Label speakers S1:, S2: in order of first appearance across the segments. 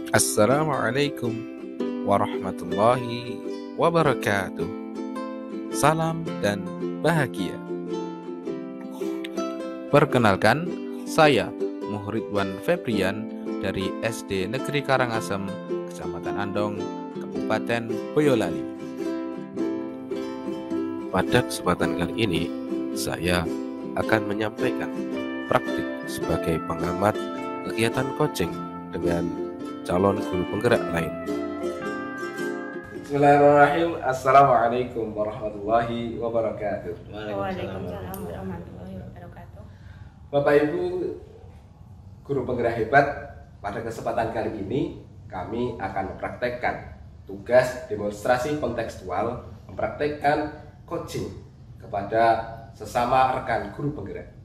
S1: Assalamualaikum warahmatullahi wabarakatuh. Salam dan bahagia. Perkenalkan, saya Muhridwan Febrian dari SD Negeri Karangasem, Kecamatan Andong, Kabupaten Boyolali. Pada kesempatan kali ini, saya akan menyampaikan praktik sebagai pengamat kegiatan coaching dengan calon guru penggerak lain. Bismillahirrahmanirrahim. Assalamualaikum warahmatullahi wabarakatuh.
S2: Waalaikumsalam warahmatullahi wabarakatuh.
S1: Bapak Ibu guru penggerak hebat, pada kesempatan kali ini kami akan mempraktekkan tugas demonstrasi kontekstual, mempraktekkan coaching kepada sesama rekan guru penggerak.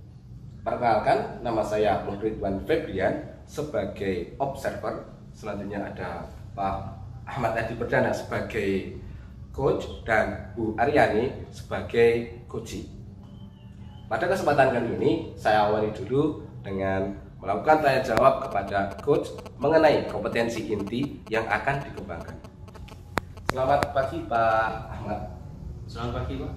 S1: Perkenalkan, nama saya Muhridwan Febrian sebagai observer. Selanjutnya ada Pak Ahmad Adi Perdana sebagai coach dan Bu Aryani sebagai coachee. Pada kesempatan kali ini saya awali dulu dengan melakukan tanya jawab kepada coach mengenai kompetensi inti yang akan dikembangkan. Selamat pagi Pak Ahmad.
S3: Selamat pagi Pak.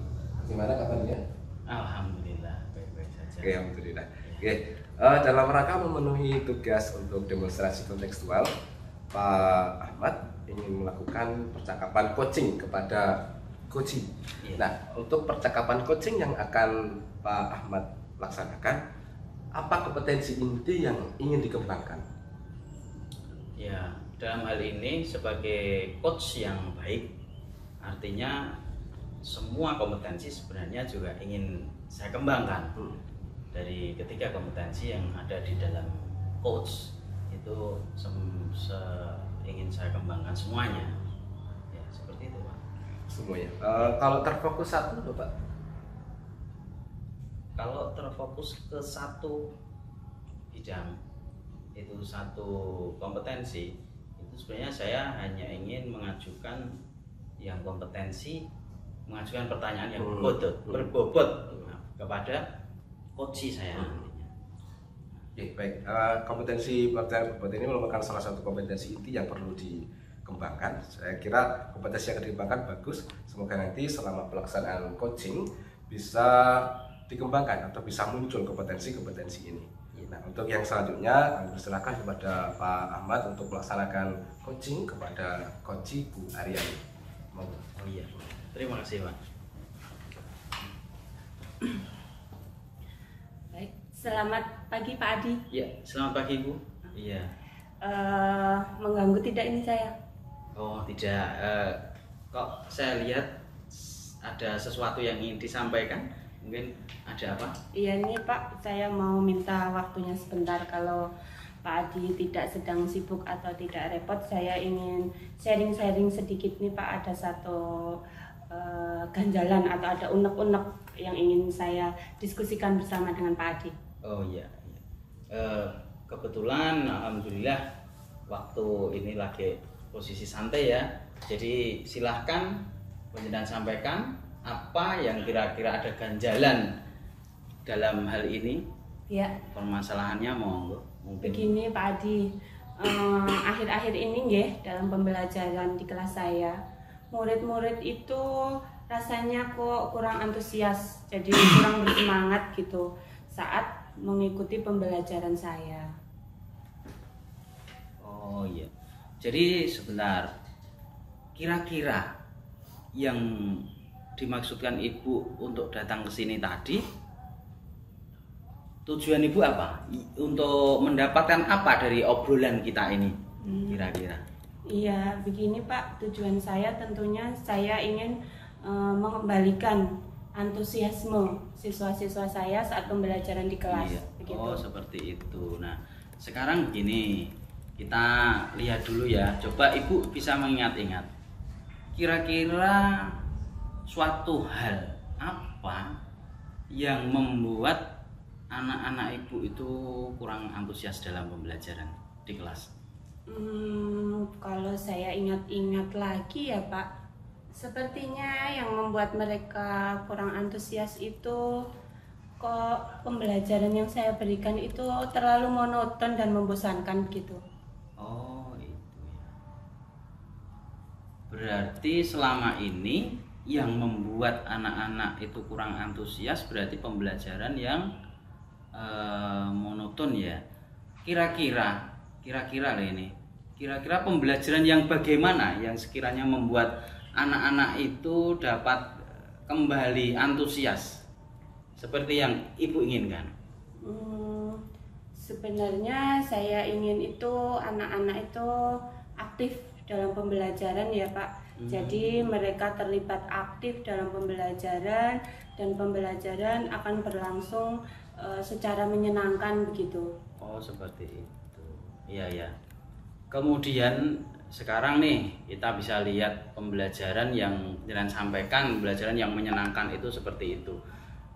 S1: Gimana kabarnya?
S3: Alhamdulillah baik-baik saja.
S1: Oke, alhamdulillah. Oke, dalam rangka memenuhi tugas untuk demonstrasi kontekstual, Pak Ahmad ingin melakukan percakapan coaching kepada coachee.
S3: Iya.
S1: Nah, untuk percakapan coaching yang akan Pak Ahmad laksanakan, apa kompetensi inti yang ingin dikembangkan?
S3: Ya, dalam hal ini sebagai coach yang baik, artinya semua kompetensi sebenarnya juga ingin saya kembangkan. Dari ketiga kompetensi yang ada di dalam coach itu ingin saya kembangkan semuanya. Ya, seperti itu Pak.
S1: Semuanya. Kalau terfokus satu, Bapak?
S3: Kalau terfokus ke satu bidang, itu satu kompetensi, itu sebenarnya saya hanya ingin mengajukan yang kompetensi, mengajukan pertanyaan yang berbobot kepada coachee saya nantinya.
S1: Baik, kompetensi pertanyaan bobot ini merupakan salah satu kompetensi inti yang perlu dikembangkan. Saya kira kompetensi yang dikembangkan bagus. Semoga nanti selama pelaksanaan coaching bisa dikembangkan atau bisa muncul kompetensi-kompetensi ini. Nah, untuk yang selanjutnya kami persilakan kepada Pak Ahmad untuk melaksanakan coaching kepada coachee Bu Aryani.
S3: Oh iya, terima kasih Pak.
S2: Baik, selamat pagi Pak Adi.
S3: Ya, selamat pagi Bu. Iya.
S2: Mengganggu tidak ini saya?
S3: Oh tidak, kok saya lihat ada sesuatu yang ingin disampaikan. Mungkin ada apa?
S2: Iya ini Pak, saya mau minta waktunya sebentar. Kalau Pak Adi tidak sedang sibuk atau tidak repot, saya ingin sharing-sharing sedikit nih Pak. Ada satu ganjalan atau ada unek-unek yang ingin saya diskusikan bersama dengan Pak Adi.
S3: Oh iya, kebetulan alhamdulillah waktu ini lagi posisi santai ya. Jadi silahkan penjelasan sampaikan apa yang kira-kira ada ganjalan dalam hal ini.
S2: Ya.
S3: Permasalahannya monggo. Mungkin
S2: Begini Pak Adi, akhir-akhir ini nggih dalam pembelajaran di kelas saya, murid-murid itu rasanya kok kurang antusias, jadi kurang bersemangat gitu saat mengikuti pembelajaran saya.
S3: Oh iya. Jadi sebentar, kira-kira yang dimaksudkan Ibu untuk datang ke sini tadi, tujuan Ibu apa? Untuk mendapatkan apa dari obrolan kita ini kira-kira?
S2: Iya, begini Pak, tujuan saya tentunya saya ingin mengembalikan antusiasme siswa-siswa saya saat pembelajaran di kelas.
S3: Iya.
S2: Begitu.
S3: Oh seperti itu. Nah sekarang begini, kita lihat dulu ya. Coba Ibu bisa mengingat-ingat, kira-kira suatu hal apa yang membuat anak-anak Ibu itu kurang antusias dalam pembelajaran di kelas?
S2: Kalau saya ingat-ingat lagi ya Pak, sepertinya yang membuat mereka kurang antusias itu kok pembelajaran yang saya berikan itu terlalu monoton dan membosankan gitu.
S3: Oh itu Berarti selama ini yang membuat anak-anak itu kurang antusias berarti pembelajaran yang monoton ya. Kira-kira lah ini. Kira-kira pembelajaran yang bagaimana yang sekiranya membuat anak-anak itu dapat kembali antusias seperti yang Ibu inginkan?
S2: Sebenarnya saya ingin itu anak-anak itu aktif dalam pembelajaran ya Pak. Jadi mereka terlibat aktif dalam pembelajaran dan pembelajaran akan berlangsung secara menyenangkan begitu.
S3: Oh seperti itu. Iya ya. Kemudian sekarang nih kita bisa lihat pembelajaran yang jangan sampaikan, pembelajaran yang menyenangkan itu seperti itu.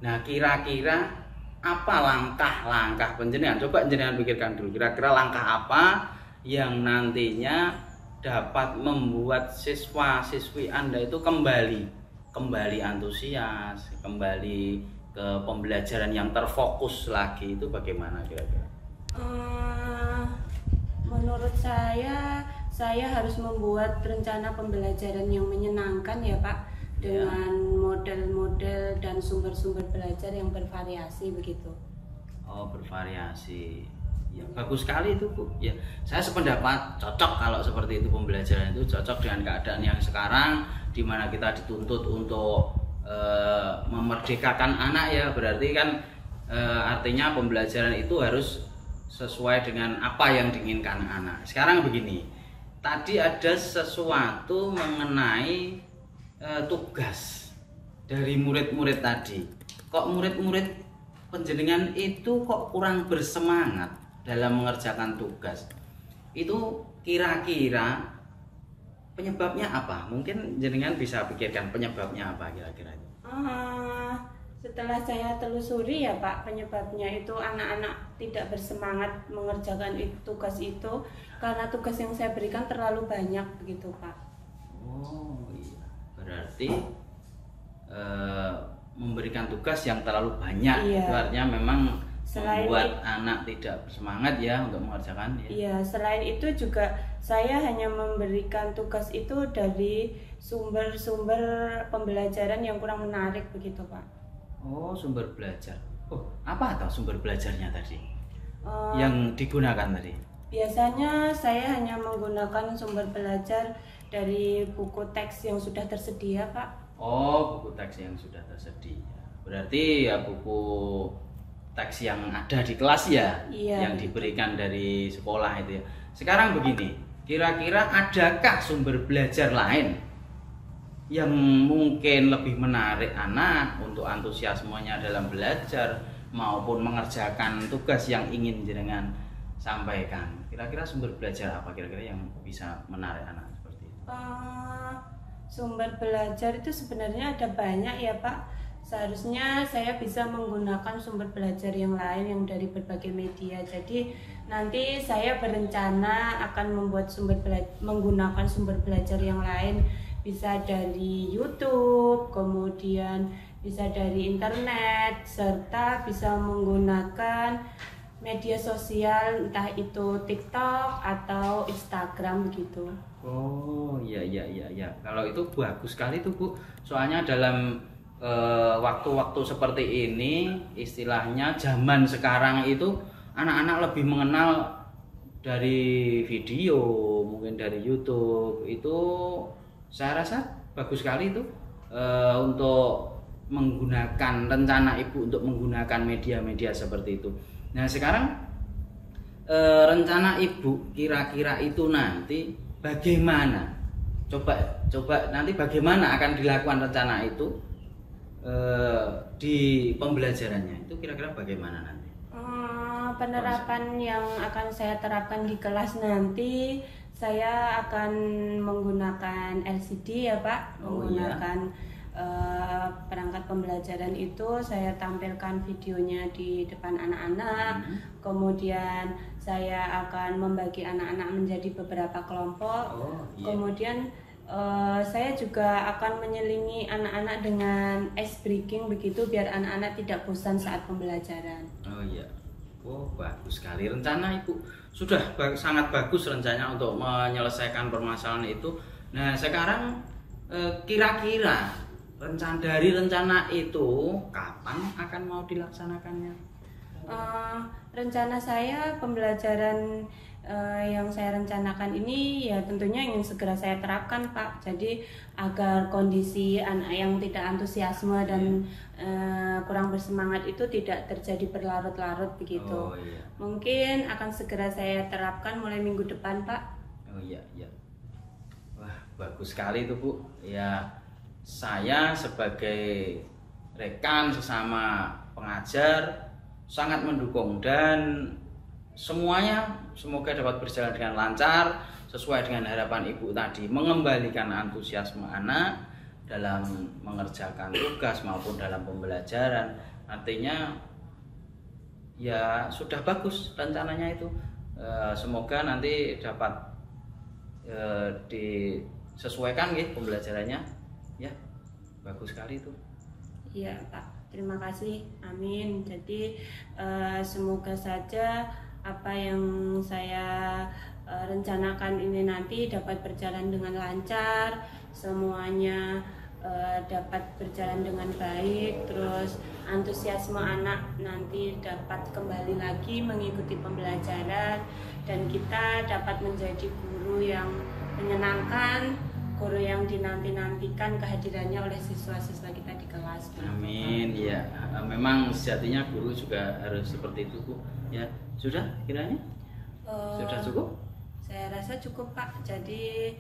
S3: Nah kira-kira apa langkah-langkah penjenengan? Coba jenengan pikirkan dulu. Kira-kira langkah apa yang nantinya dapat membuat siswa-siswi Anda itu kembali antusias, kembali ke pembelajaran yang terfokus lagi, itu bagaimana kira-kira?
S2: Menurut saya harus membuat rencana pembelajaran yang menyenangkan ya Pak, dengan model-model dan sumber-sumber belajar yang bervariasi begitu.
S3: Oh bervariasi. Ya, bagus sekali itu Bu. Ya, saya sependapat cocok kalau seperti itu pembelajaran itu cocok dengan keadaan yang sekarang di mana kita dituntut untuk memerdekakan anak ya. Berarti kan artinya pembelajaran itu harus sesuai dengan apa yang diinginkan anak. Sekarang begini. Tadi ada sesuatu mengenai tugas dari murid-murid tadi. Kok murid-murid penjenengan itu kok kurang bersemangat dalam mengerjakan tugas? Itu kira-kira penyebabnya apa? Mungkin jenengan bisa pikirkan penyebabnya apa kira-kira?
S2: Setelah saya telusuri ya Pak, penyebabnya itu anak-anak tidak bersemangat mengerjakan tugas itu karena tugas yang saya berikan terlalu banyak begitu Pak. Oh
S3: iya, berarti memberikan tugas yang terlalu banyak itu artinya memang membuat anak tidak bersemangat ya untuk mengerjakan ya.
S2: Iya, selain itu juga saya hanya memberikan tugas itu dari sumber-sumber pembelajaran yang kurang menarik begitu Pak.
S3: Oh, sumber belajar. Oh, apa atau sumber belajarnya tadi? Yang digunakan tadi?
S2: Biasanya saya hanya menggunakan sumber belajar dari buku teks yang sudah tersedia, Pak.
S3: Oh, buku teks yang sudah tersedia. Berarti ya buku teks yang ada di kelas ya, yang diberikan dari sekolah itu ya. Sekarang begini, kira-kira adakah sumber belajar lain yang mungkin lebih menarik anak untuk antusiasmenya dalam belajar maupun mengerjakan tugas yang ingin jenengan sampaikan? Kira-kira sumber belajar apa kira-kira yang bisa menarik anak seperti itu?
S2: Sumber belajar itu sebenarnya ada banyak ya Pak. Seharusnya saya bisa menggunakan sumber belajar yang lain yang dari berbagai media. Jadi nanti saya berencana akan menggunakan sumber belajar yang lain. Bisa dari YouTube, kemudian bisa dari internet, serta bisa menggunakan media sosial entah itu TikTok atau Instagram begitu.
S3: Oh iya. Kalau itu bagus sekali tuh Bu. Soalnya dalam waktu-waktu seperti ini, istilahnya zaman sekarang itu anak-anak lebih mengenal dari video, mungkin dari YouTube. Itu saya rasa bagus sekali itu untuk menggunakan rencana Ibu untuk menggunakan media-media seperti itu. Nah sekarang rencana Ibu kira-kira itu nanti bagaimana? Coba nanti bagaimana akan dilakukan rencana itu di pembelajarannya itu kira-kira bagaimana nanti?
S2: Penerapan yang akan saya terapkan di kelas nanti, saya akan menggunakan LCD ya Pak, menggunakan perangkat pembelajaran itu saya tampilkan videonya di depan anak-anak, kemudian saya akan membagi anak-anak menjadi beberapa kelompok, kemudian saya juga akan menyelingi anak-anak dengan ice breaking begitu biar anak-anak tidak bosan saat pembelajaran.
S3: Oh iya. Oh bagus sekali rencana Ibu, sudah sangat bagus rencananya untuk menyelesaikan permasalahan itu. Nah sekarang kira-kira rencana itu kapan akan mau dilaksanakannya?
S2: Rencana saya pembelajaran yang saya rencanakan ini ya tentunya ingin segera saya terapkan Pak. Jadi agar kondisi anak yang tidak antusiasme dan kurang bersemangat itu tidak terjadi berlarut-larut begitu.
S3: Oh, iya.
S2: Mungkin akan segera saya terapkan mulai minggu depan Pak.
S3: Oh iya, iya. Wah bagus sekali itu Bu. Ya saya sebagai rekan sesama pengajar sangat mendukung dan semuanya semoga dapat berjalan dengan lancar sesuai dengan harapan Ibu tadi, mengembalikan antusiasme anak dalam mengerjakan tugas maupun dalam pembelajaran. Artinya ya sudah bagus rencananya itu. Semoga nanti dapat disesuaikan gitu pembelajarannya. Ya bagus sekali itu.
S2: Iya Pak, terima kasih, amin. Jadi semoga saja apa yang saya rencanakan ini nanti dapat berjalan dengan lancar, semuanya dapat berjalan dengan baik, terus antusiasme anak nanti dapat kembali lagi mengikuti pembelajaran dan kita dapat menjadi guru yang menyenangkan, guru yang dinanti-nantikan kehadirannya oleh siswa-siswa kita di kelas.
S3: Amin. Ya, memang sejatinya guru juga harus seperti itu Bu. Ya, sudah kiranya? Sudah cukup?
S2: Saya rasa cukup Pak. Jadi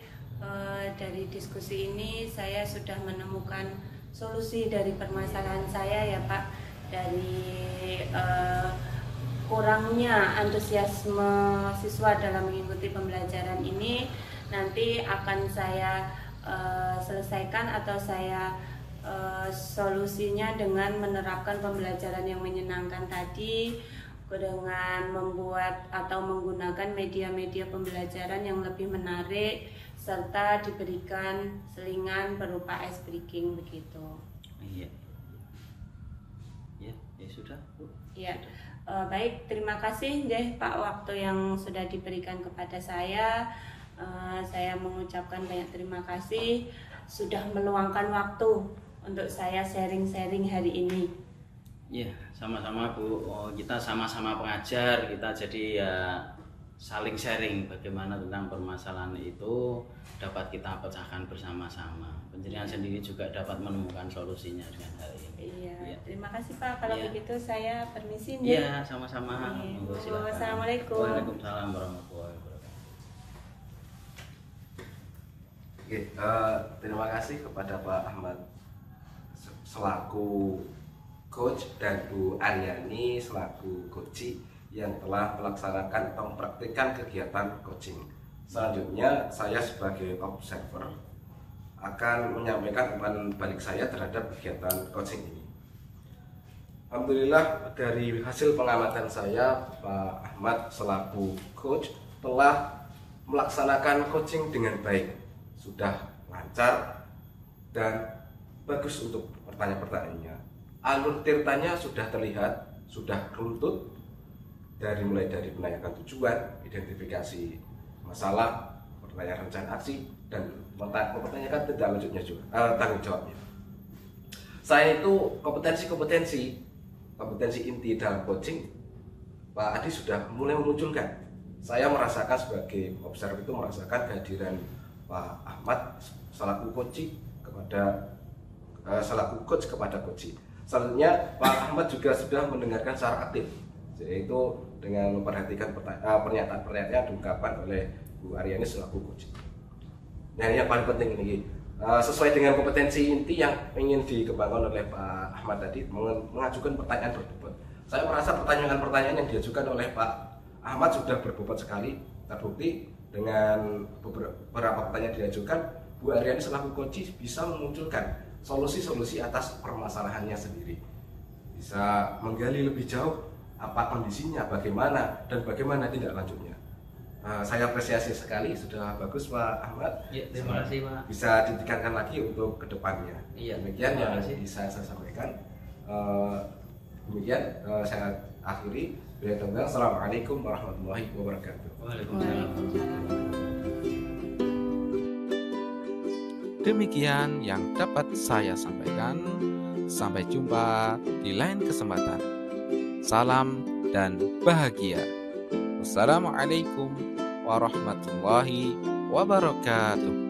S2: dari diskusi ini saya sudah menemukan solusi dari permasalahan saya ya Pak. Dari kurangnya antusiasme siswa dalam mengikuti pembelajaran ini nanti akan saya selesaikan atau saya solusinya dengan menerapkan pembelajaran yang menyenangkan tadi, dengan membuat atau menggunakan media-media pembelajaran yang lebih menarik serta diberikan selingan berupa ice breaking begitu.
S3: Iya. Ya sudah Bu.
S2: Ya. Baik, terima kasih deh Pak waktu yang sudah diberikan kepada saya. Saya mengucapkan banyak terima kasih sudah meluangkan waktu untuk saya sharing-sharing hari ini.
S3: Iya, sama-sama Bu. Kita sama-sama pengajar, kita jadi ya saling sharing bagaimana tentang permasalahan itu dapat kita pecahkan bersama-sama. Penjenengan sendiri juga dapat menemukan solusinya dengan hal ini.
S2: Iya, terima kasih Pak. Kalau begitu saya permisi.
S3: Iya, sama-sama.
S2: Assalamualaikum.
S3: Waalaikumsalam warahmatullahi wabarakatuh.
S1: Oke, terima kasih kepada Pak Ahmad selaku coach dan Bu Aryani selaku coach yang telah melaksanakan atau mempraktikkan kegiatan coaching. Selanjutnya saya sebagai observer akan menyampaikan umpan balik saya terhadap kegiatan coaching ini. Alhamdulillah dari hasil pengamatan saya, Pak Ahmad selaku coach telah melaksanakan coaching dengan baik, sudah lancar dan bagus untuk pertanyaan-pertanyaannya. Alur ceritanya sudah terlihat, sudah runtut mulai dari menanyakan tujuan, identifikasi masalah, pertanyaan rencana aksi, dan mempertanyakan tindak lanjutnya juga, tanggung jawabnya. Saya itu kompetensi inti dalam coaching, Pak Adi sudah mulai memunculkan. Saya merasakan sebagai observer itu merasakan kehadiran Pak Ahmad selaku coach kepada coach. Selanjutnya Pak Ahmad juga sudah mendengarkan secara aktif, yaitu dengan memperhatikan pernyataan-pernyataan diungkapkan oleh Bu Aryani selaku coach. Nah ini yang paling penting ini, sesuai dengan kompetensi inti yang ingin dikembangkan oleh Pak Ahmad tadi, mengajukan pertanyaan berbobot. Saya merasa pertanyaan-pertanyaan yang diajukan oleh Pak Ahmad sudah berbobot sekali, terbukti dengan beberapa pertanyaan diajukan, Bu Aryani selaku coach bisa memunculkan solusi-solusi atas permasalahannya sendiri, bisa menggali lebih jauh apa kondisinya, bagaimana dan bagaimana tindak lanjutnya. Saya apresiasi sekali, sudah bagus Pak Ahmad.
S3: Ya, terima kasih Pak.
S1: Bisa ditingkatkan lagi untuk kedepannya.
S3: Iya,
S1: demikian yang bisa saya sampaikan. Demikian saya akhiri. Assalamualaikum warahmatullahi wabarakatuh.
S3: Waalaikumsalam.
S4: Demikian yang dapat saya sampaikan. Sampai jumpa di lain kesempatan. Salam dan bahagia. Wassalamualaikum warahmatullahi wabarakatuh.